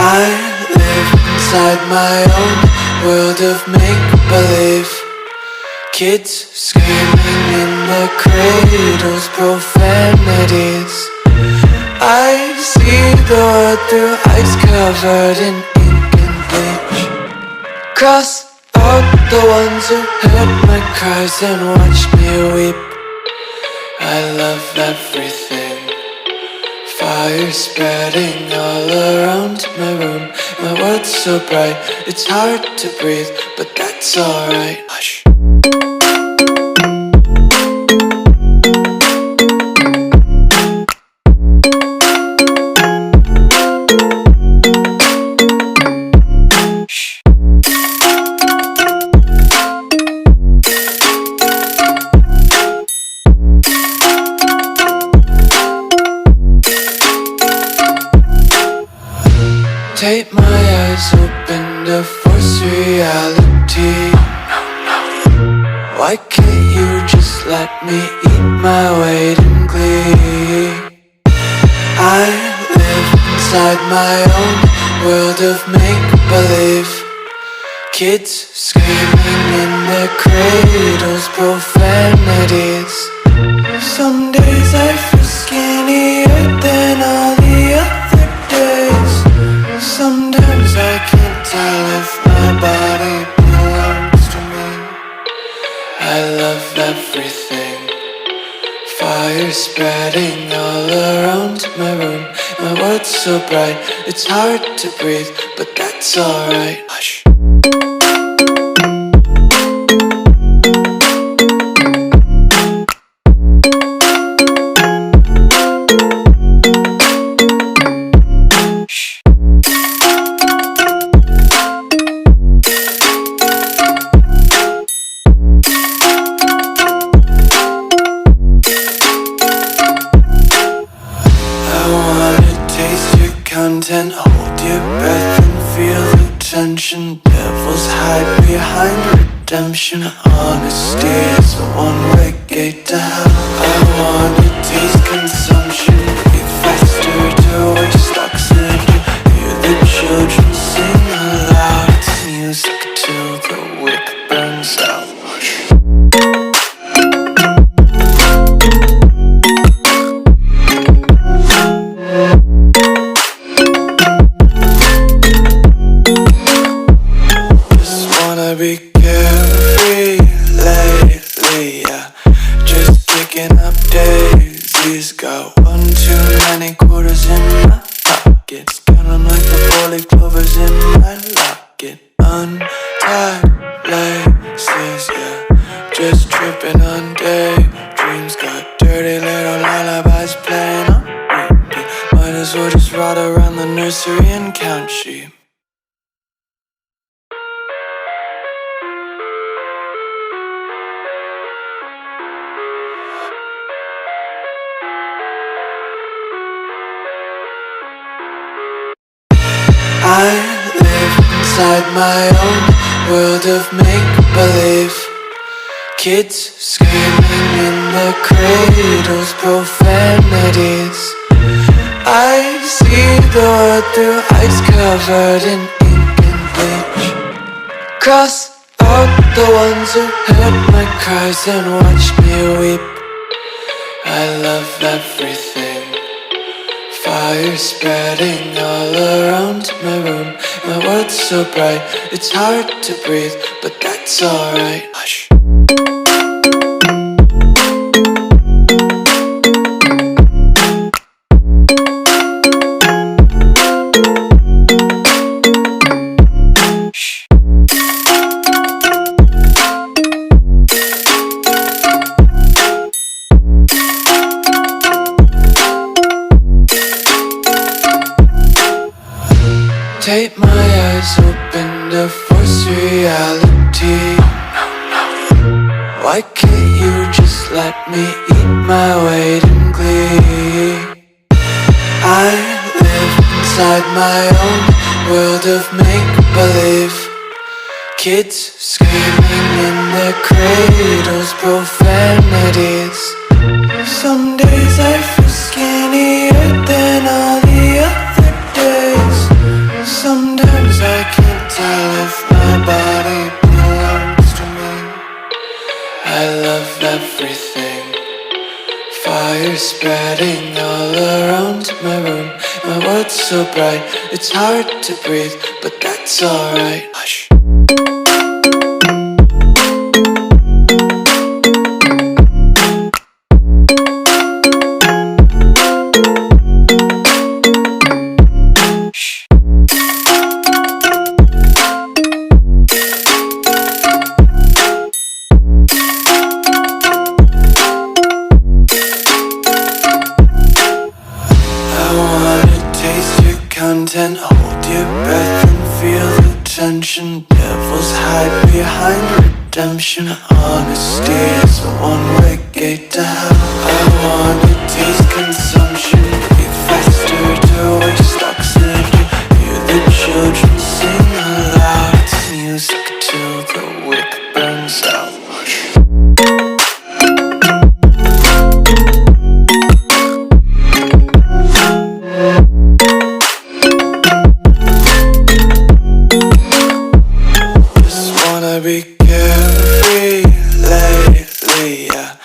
I live inside my own world of make-believe. Kids screaming in their cradles, profanities. I see the world through ice covered in ink and bleach. Cross out the ones who heard my cries and watched me weep. I love everything. Fire spreading all around my room. My world's so bright, it's hard to breathe, but that's alright. Hush. Tape my eyes open to force reality. Why can't you just let me eat my weight in glee? I live inside my own world of make-believe. Kids screaming in their cradles, profanities. Some days I feel skinnier than all the other days. Sometimes I can't tell if my body belongs to me. I love everything. Fire spreading all around my room. My world's so bright, it's hard to breathe, but that's alright. Hush. Content, hold your breath and feel the tension. Devils hide behind redemption. Honesty is a one-way gate to hell. I wanna taste consumption. Breathe faster to waste oxygen. Hear the children sing aloud. It's music till the wick burns out. Be carefree lately, yeah. Just picking up daisies. Got one too many quarters in my pockets. Counting like the four-leaf clovers in my locket. Untied laces, yeah. Just tripping on daydreams. Got dirty little lullabies playing on repeat. Might as well just ride around the nursery and count sheep. I live inside my own world of make-believe. Kids screaming in their cradles, profanities. I see the world through ice covered in ink and bleach. Cross out the ones who heard my cries and watched me weep. I love everything. Fire spreading all around my room. My world's so bright, it's hard to breathe, but that's alright. Hush. Tape my eyes open to force reality. Why can't you just let me eat my weight in glee? I live inside my own world of make-believe. Kids screaming in their cradles, profanities. Some days Fire spreading all around my room. My world's so bright, it's hard to breathe, but that's alright. Hush. Content, hold your breath and feel the tension. Devils hide behind redemption. Honesty is a one-way gate to hell. I wanna taste consumption, breathe faster to waste oxygen. Hear the children sing aloud. It's music till the wick burns out. Be carefree lately, yeah.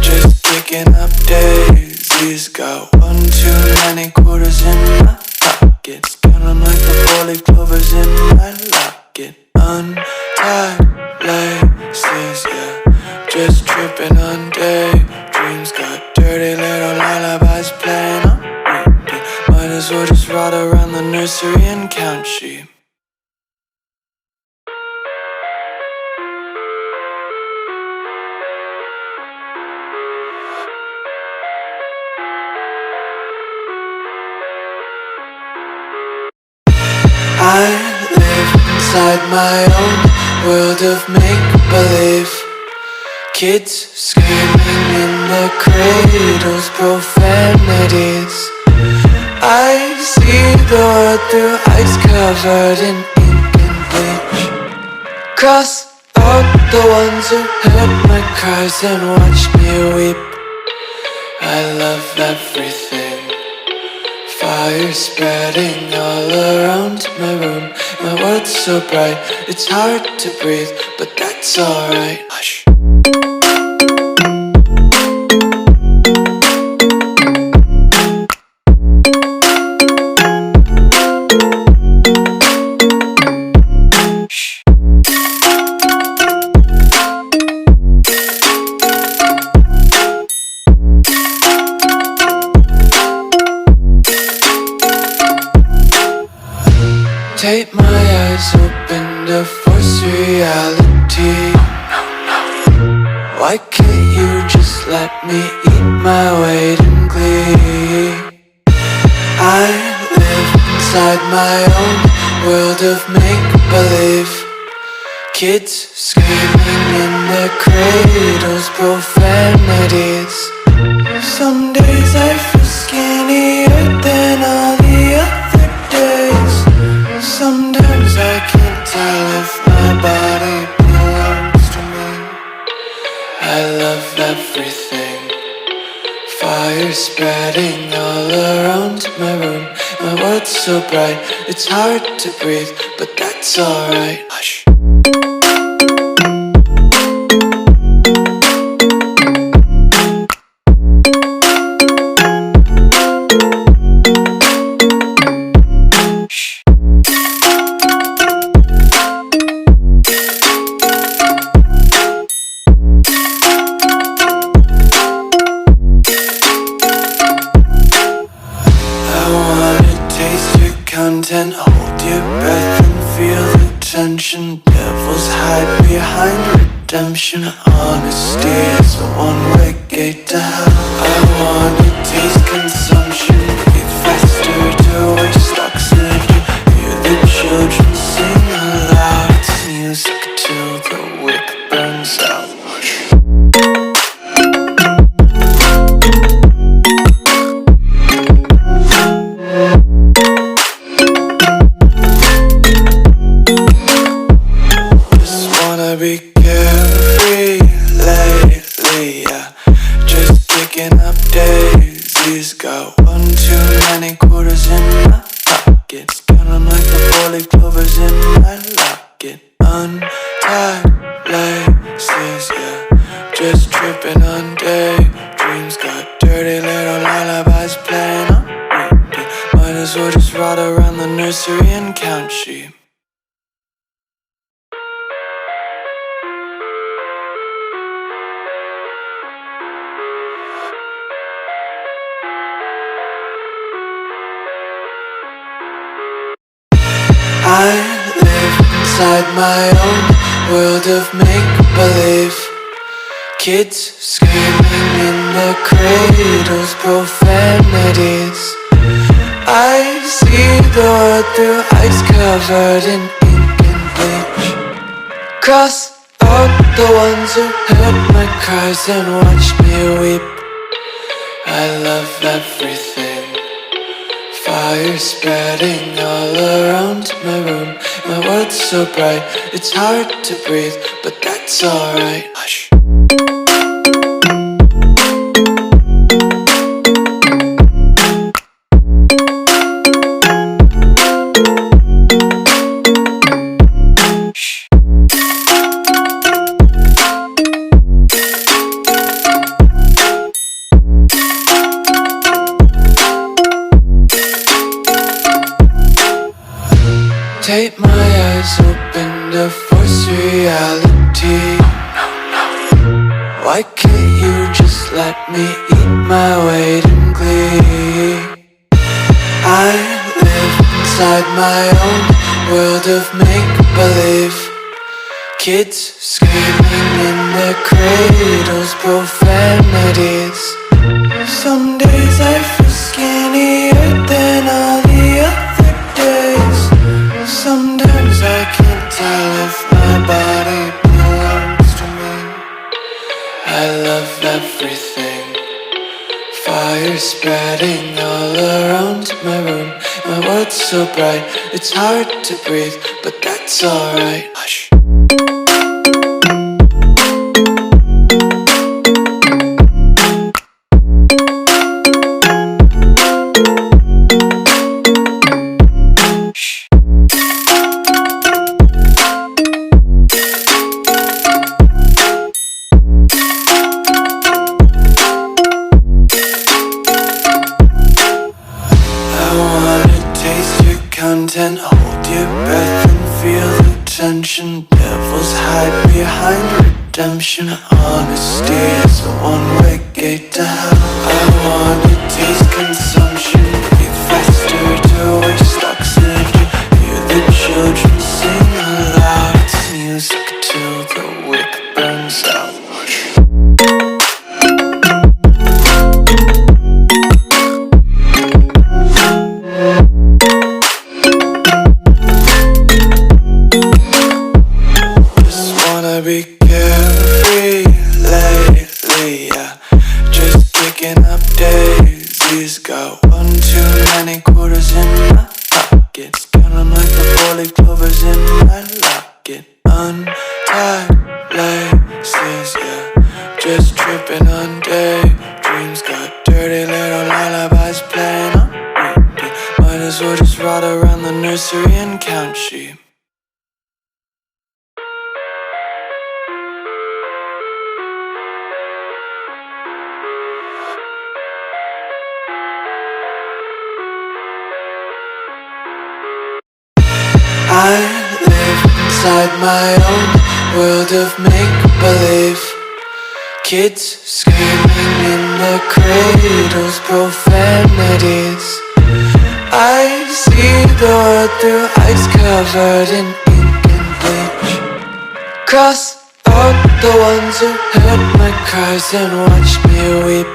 Just picking up daisies. Got one too many quarters in my pockets. Counting like the four-leaf clovers in my locket. Untied laces, yeah. Just tripping on daydreams. Got dirty little lullabies playing on repeat. Might as well just ride around the nursery and count sheep. I live inside my own world of make-believe. Kids screaming in their cradles, profanities. I see the world through ice covered in ink and bleach. Cross out the ones who heard my cries and watched me weep. I love everything. Fire spreading all around my room. My world's so bright, it's hard to breathe, but that's alright. Hush. Tape my eyes open to force reality. Why can't you just let me eat my weight in glee? I live inside my own world of make-believe. Kids screaming in their cradles, profanities. Some days I feel skinnier than all the other days. Sometimes I can't tell if my body belongs to me. I love everything. Fire spreading all around my room. My world's so bright, it's hard to breathe, but that's alright. Hush. Content, hold your breath and feel the tension. Devils hide behind redemption. Honesty is a one-way gate to hell. I wanna taste consumption, breathe faster to waste oxygen. Hear the children sing aloud. It's music till the wick burns out. Be carefree lately, yeah. Just picking up days. dirty little lullabies playing on repeat. Might as well just ride around the nursery and count sheep. I live inside my own world of make-believe. Kids screaming in their cradles, profanities. I see the world through ice covered in ink and bleach. Cross out the ones who heard my cries and watched me weep. I love everything. Fire spreading all around my room. My world's so bright, it's hard to breathe, but that's alright. Hush. Tape my eyes open to force reality. Why can't you just let me eat my weight in glee? I live inside my own world of make-believe. Kids screaming in their cradles, profanities. Some days I feel skinnier than all the other days. Sometimes I can't tell if my body belongs to me. I love everything. Fire spreading all around my room. My world's so bright, it's hard to breathe, but that's alright. Hush. Content, hold your breath and feel the tension. Devils hide behind redemption. Honesty is a one-way gate to hell. I wanna taste consumption, breathe faster to waste oxygen. Hear the children sing aloud. It's music till the wick burns out. Be carefree lately, yeah. Just picking up daisies. Got one too many quarters in my pockets. Count 'em like the 4-leaf clovers in my locket. Untied laces, yeah. Just tripping on daydreams. Got dirty little lullabies playing on repeat. Might as well just ride around the nursery and count sheep. I live inside my own world of make-believe. Kids screaming in their cradles, profanities. I see the world through ice covered in ink and bleach. Cross out the ones who heard my cries and watched me weep.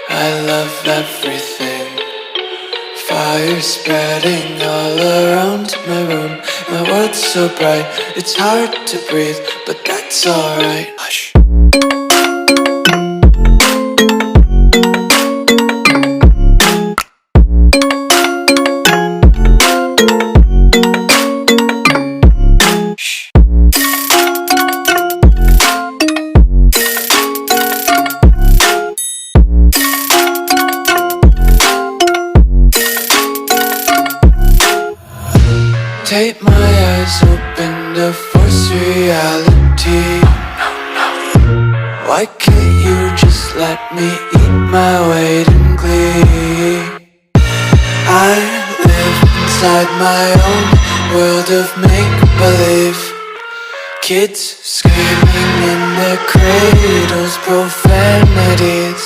I love everything. Fire spreading all around my room. My world's so bright, it's hard to breathe, but that's alright. Hush. Tape my eyes open to force reality. my weight in glee. I live inside my own world of make-believe. Kids screaming in their cradles, profanities.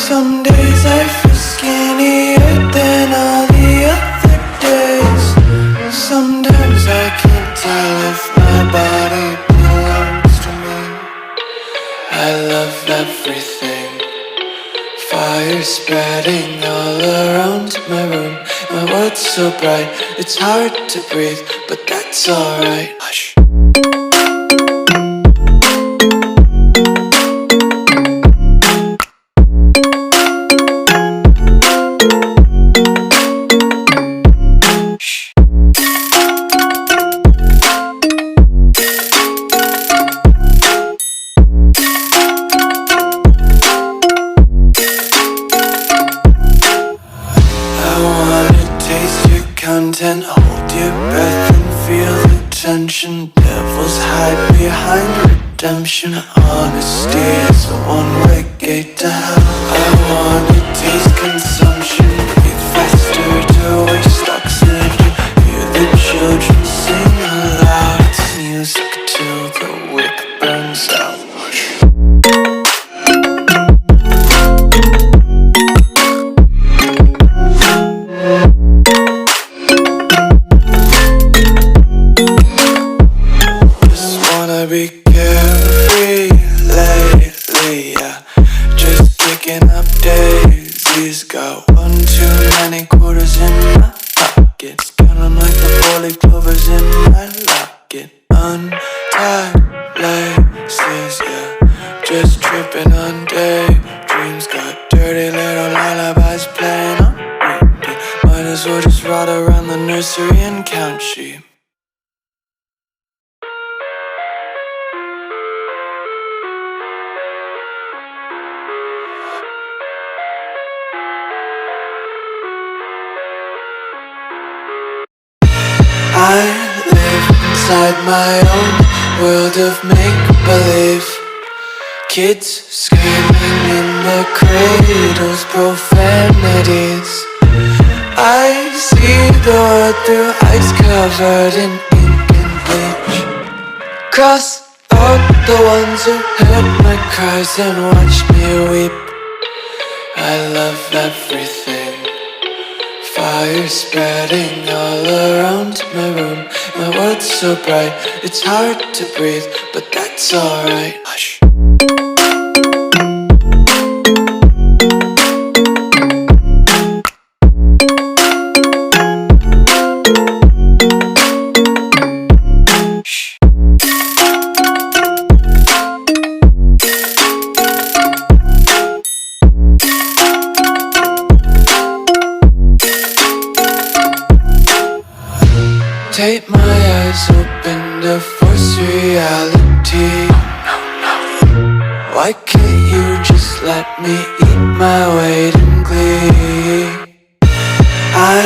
Some days I feel skinnier than all the other days. Sometimes I can't tell if my body belongs to me. I love everything. Fire spreading all around my room. My world's so bright, it's hard to breathe, but that's alright. Hush. Content, hold your breath and feel the tension. Devils hide behind redemption. Honesty is a one-way gate to hell. I wanna taste consumption. Breathe faster to waste oxygen. Hear the children sing aloud. It's music till the wick burns out. Be carefree lately, yeah. Just kicking up daisies. Got one too many quarters in my pockets. Count 'em like the four-leaf clovers in my locket. Untied laces, yeah. Just tripping on daydreams. Got dirty little lullabies playing on repeat. Might as well just ride around the nursery and count sheep. I live inside my own world of make-believe. Kids screaming in their cradles, profanities. I see the world through ice covered in ink and bleach. Cross out the ones who heard my cries and watched me weep. I love everything. Fire spreading all around my room. My world's so bright, it's hard to breathe, but that's alright. Hush. Take my eyes open to force reality. Why can't you just let me eat my weight in glee? I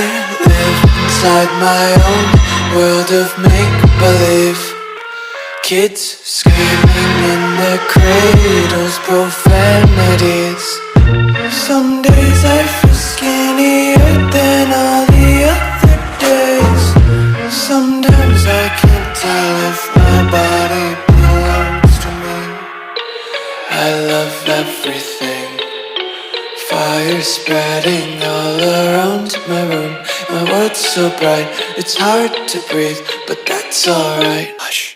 live inside my own world of make-believe. Kids screaming in their cradles, profanities. Some days I feel skinnier than all the other days. Sometimes I can't tell if my body belongs to me. I love everything. Fire spreading all around my room. My world's so bright, it's hard to breathe, but that's alright. Hush.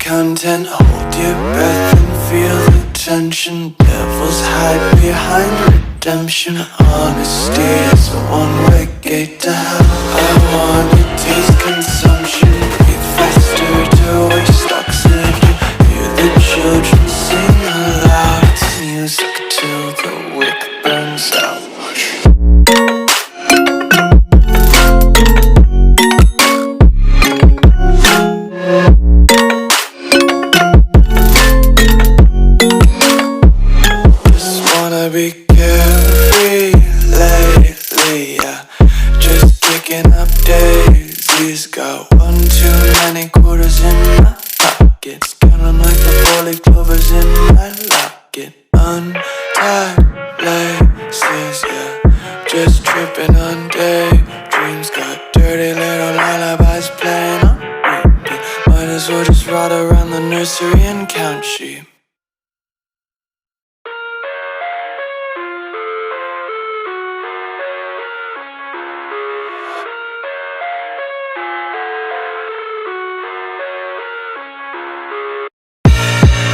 Content, hold your breath and feel the tension. Devils hide behind redemption. Honesty is a one-way gate to hell. I wanna taste consumption. Breathe faster to waste oxygen. Hear the children sing aloud. It's music till the wick burns out. Hush. daisies. Got one too many quarters in my pockets. Count 'em like the four-leaf clovers in my locket. Untied laces, yeah. Just tripping on daydreams. Got dirty little lullabies playing on repeat. Might as well just ride around the nursery and count sheep.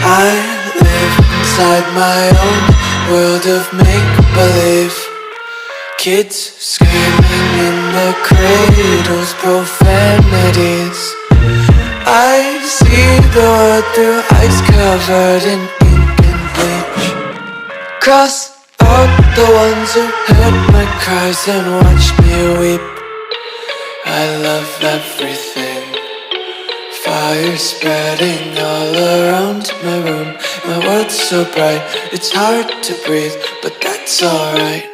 I live inside my own world of make-believe. Kids screaming in their cradles, profanities. I see the world through ice covered in ink and bleach. Cross out the ones who heard my cries and watched me weep. I love everything. Fire spreading all around my room. My world's so bright, it's hard to breathe, but that's alright.